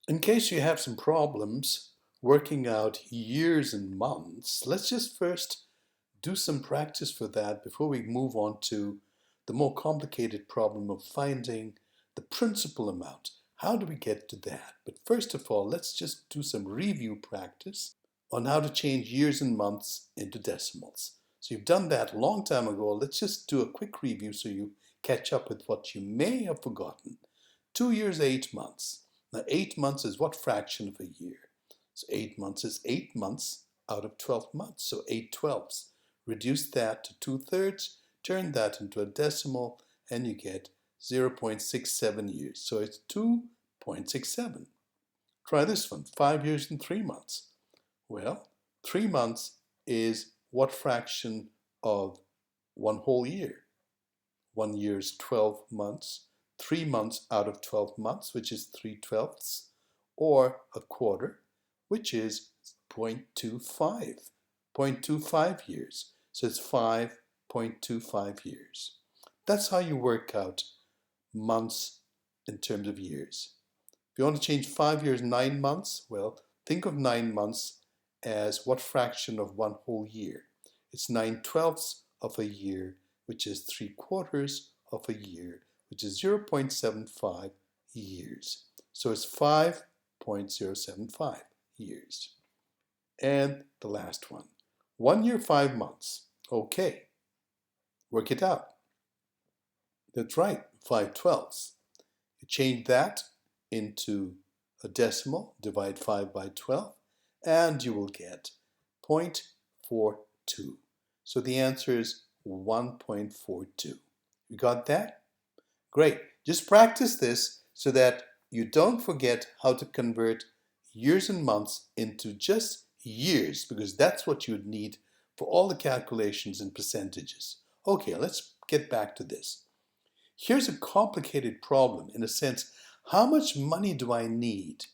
In case you have some problems working out years and months, let's just first do some practice for that before we move on to the more complicated problem of finding the principal amount. How do we get to that? But first of all, let's just do some review practice on how to change years and months into decimals. So you've done that a long time ago. Let's just do a quick review so you catch up with what you may have forgotten. 2 years, 8 months. Now 8 months is what fraction of a year? So 8 months is 8 months out of 12 months. So 8/12. Reduce that to 2/3, turn that into a decimal, and you get 0.67 years. So it's 2.67. Try this one, 5 years and 3 months. Well, 3 months is what fraction of one whole year? 1 year is 12 months. 3 months out of 12 months, which is 3/12, or a quarter, which is 0.25, 0.25 years. So it's 5.25 years. That's how you work out months in terms of years. If you want to change 5 years, 9 months, well, think of 9 months as what fraction of one whole year? It's 9/12 of a year, which is 3/4 of a year, which is 0.75 years. So it's 5.075 years. And the last one, 1 year, 5 months. Okay, work it out. That's right, 5/12. You change that into a decimal, divide 5 by 12, and you will get 0.42. So the answer is 1.42. You got that? Great. Just practice this so that you don't forget how to convert years and months into just years, because that's what you'd need for all the calculations and percentages. Okay, let's get back to this. Here's a complicated problem in a sense. How much money do I need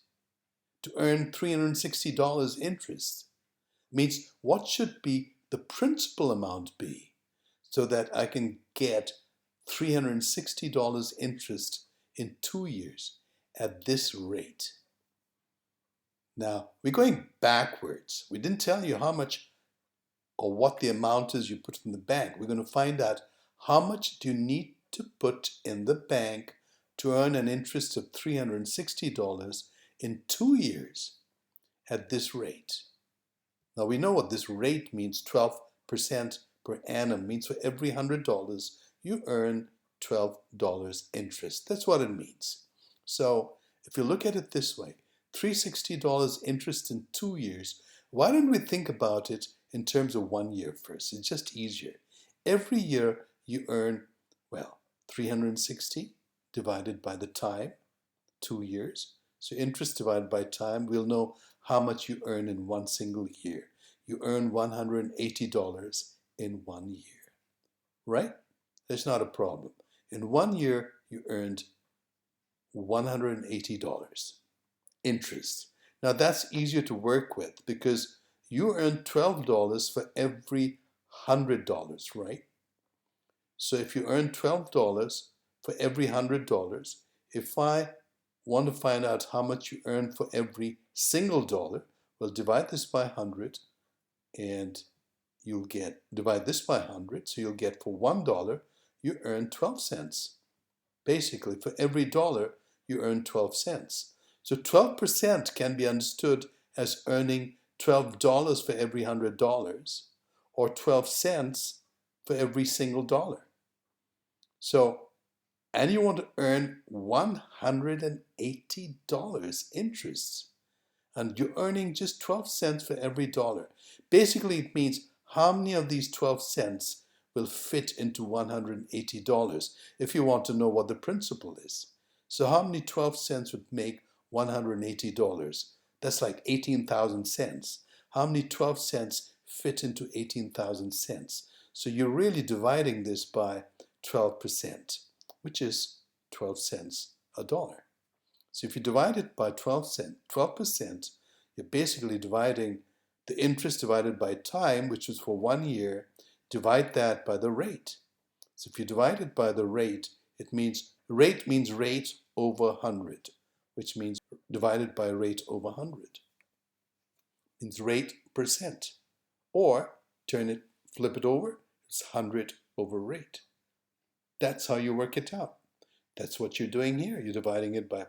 to earn $360 interest? Means what should be the principal amount be so that I can get $360 interest in 2 years at this rate? Now, we're going backwards. We didn't tell you how much or what the amount is you put in the bank. We're going to find out how much do you need to put in the bank to earn an interest of $360 in 2 years at this rate. Now we know what this rate means. 12% per annum means for every $100 you earn $12 interest. That's what it means. So if you look at it this way, $360 interest in 2 years, why don't we think about it in terms of 1 year first? It's just easier. Every year you earn, well, 360 divided by the time, 2 years. So interest divided by time, we'll know how much you earn in one single year. You earn $180 in 1 year, right? That's not a problem. In 1 year, you earned $180 interest. Now that's easier to work with because you earn $12 for every $100, right? So if you earn $12 for every $100, if I want to find out how much you earn for every single dollar, well, divide this by 100 and you'll get, divide this by 100, so you'll get for $1, you earn 12 cents. Basically, for every dollar, you earn 12 cents. So 12% can be understood as earning $12 for every $100 or 12 cents for every single dollar. So, and you want to earn $180 interest, and you're earning just 12 cents for every dollar. Basically, it means how many of these 12 cents will fit into $180 if you want to know what the principal is. So how many 12 cents would make $180? That's like 18,000 cents. How many 12 cents fit into 18,000 cents? So you're really dividing this by 12%, which is 12 cents a dollar. So if you divide it by 12%, you're basically dividing the interest divided by time, which is for 1 year, divide that by the rate. So if you divide it by the rate, it means rate over 100. which means divided by rate over 100. Means rate percent. Or flip it over, it's 100 over rate. That's how you work it out. That's what you're doing here. You're dividing it by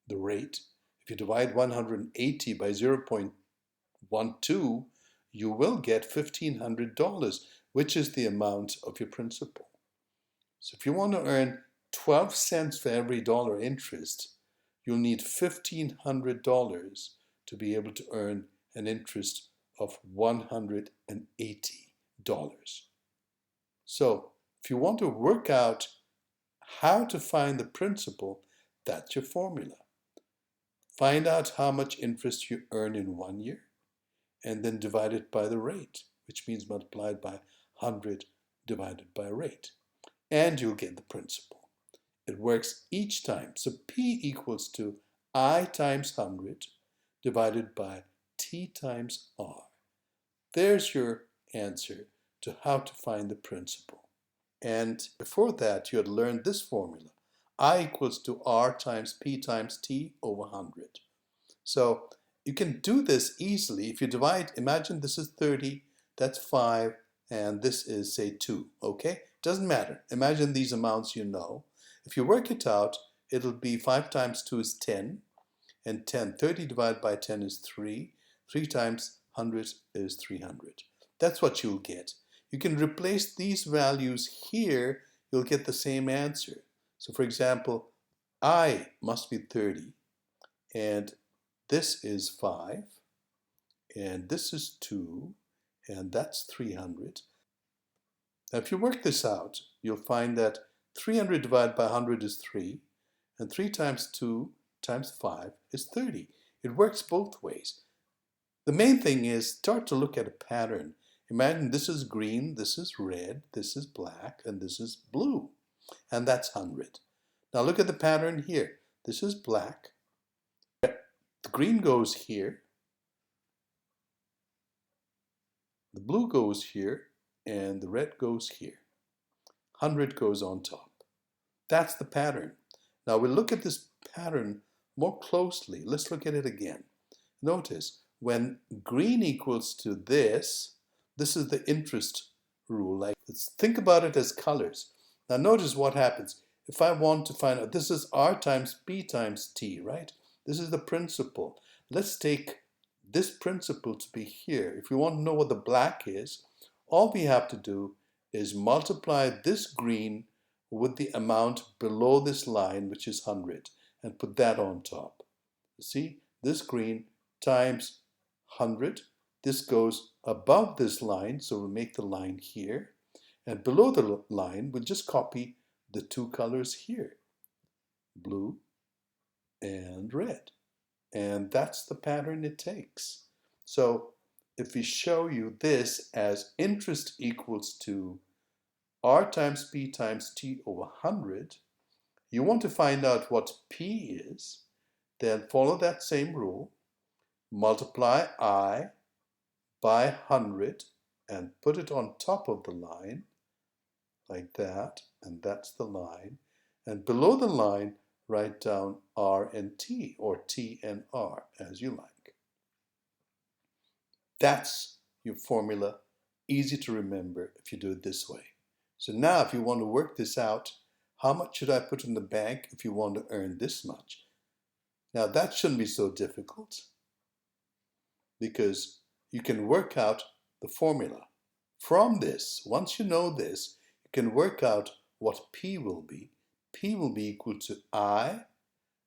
the rate. If you divide 180 by 0.12, you will get $1,500, which is the amount of your principal. So if you want to earn 12 cents for every dollar interest, you'll need $1,500 to be able to earn an interest of $180. So if you want to work out how to find the principal, that's your formula. Find out how much interest you earn in 1 year and then divide it by the rate, which means multiplied by 100 divided by rate. And you'll get the principal. It works each time. So P equals to I times 100 divided by T times R. There's your answer to how to find the principal. And before that, you had learned this formula. I equals to R times P times T over 100. So you can do this easily. If you divide, imagine this is 30, that's 5, and this is, say, 2, okay? Doesn't matter. Imagine these amounts you know. If you work it out, it'll be 5 times 2 is 10, and 30 divided by 10 is 3. 3 times 100 is 300. That's what you'll get. You can replace these values here, you'll get the same answer. So for example, I must be 30, and this is 5, and this is 2, and that's 300. Now if you work this out, you'll find that 300 divided by 100 is 3, and 3 times 2 times 5 is 30. It works both ways. The main thing is start to look at a pattern. Imagine this is green, this is red, this is black, and this is blue. And that's 100. Now look at the pattern here. This is black. The green goes here. The blue goes here, and the red goes here. 100 goes on top. That's the pattern. Now we'll look at this pattern more closely. Let's look at it again. Notice when green equals to this is the interest rule. Like, let's think about it as colors. Now notice what happens. If I want to find out, this is R times P times T, right? This is the principal. Let's take this principal to be here. If we want to know what the black is, all we have to do is multiply this green with the amount below this line, which is 100, and put that on top. See, this green times 100. This goes above this line, so we'll make the line here. And below the line, we'll just copy the two colors here, blue and red. And that's the pattern it takes. So if we show you this as interest equals to R times P times T over 100, you want to find out what P is, then follow that same rule, multiply I by 100 and put it on top of the line like that, and that's the line. And below the line, write down R and T, or T and R, as you like. That's your formula, easy to remember if you do it this way. So now if you want to work this out, how much should I put in the bank if you want to earn this much? Now that shouldn't be so difficult, because you can work out the formula. From this, once you know this, you can work out what P will be. P will be equal to I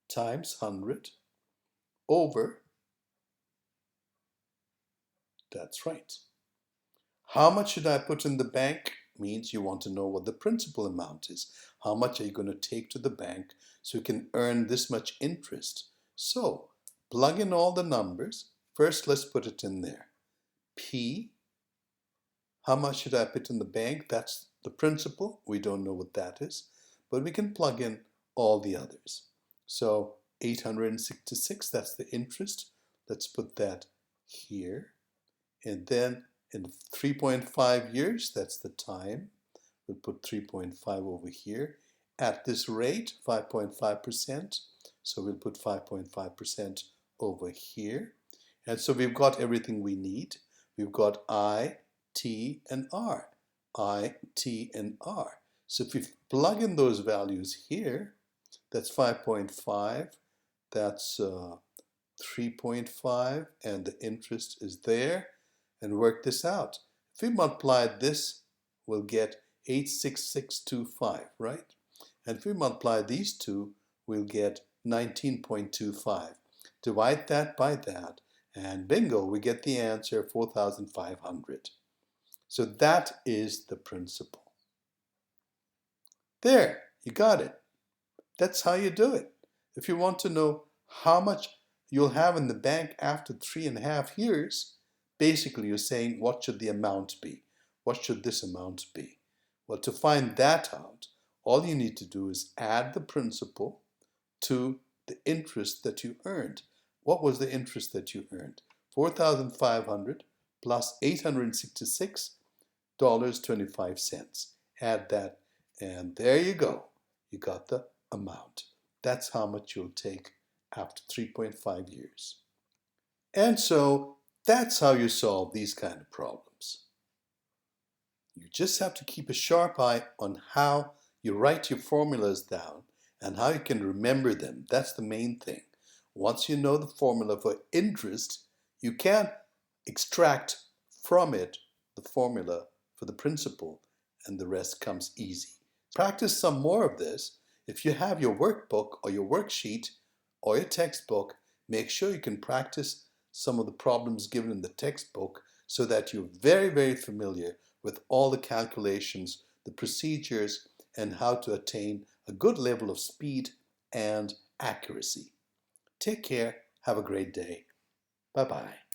times 100 over, that's right. How much should I put in the bank? Means you want to know what the principal amount is. How much are you going to take to the bank so you can earn this much interest? So plug in all the numbers. First, let's put it in there. P, how much should I put in the bank? That's the principal. We don't know what that is, but we can plug in all the others. So 866, that's the interest. Let's put that here. And then in 3.5 years, that's the time. We'll put 3.5 over here. At this rate, 5.5%. So we'll put 5.5% over here. And so we've got everything we need. We've got I, T, and R. I, T, and R. So if we plug in those values here, that's 5.5, that's 3.5, and the interest is there, and work this out. If we multiply this, we'll get 86625, right? And if we multiply these two, we'll get 19.25. Divide that by that, and bingo, we get the answer 4,500. So that is the principle. There, you got it. That's how you do it. If you want to know how much you'll have in the bank after 3.5 years, basically you're saying, what should the amount be? What should this amount be? Well, to find that out, all you need to do is add the principal to the interest that you earned. What was the interest that you earned? 4,500 plus $866.25. Add that, and there you go. You got the amount. That's how much you'll take after 3.5 years. And so that's how you solve these kind of problems. You just have to keep a sharp eye on how you write your formulas down and how you can remember them. That's the main thing. Once you know the formula for interest, you can extract from it the formula for the principal, and the rest comes easy. Practice some more of this. If you have your workbook or your worksheet or your textbook, make sure you can practice some of the problems given in the textbook so that you're very, very familiar with all the calculations, the procedures, and how to attain a good level of speed and accuracy. Take care. Have a great day. Bye-bye.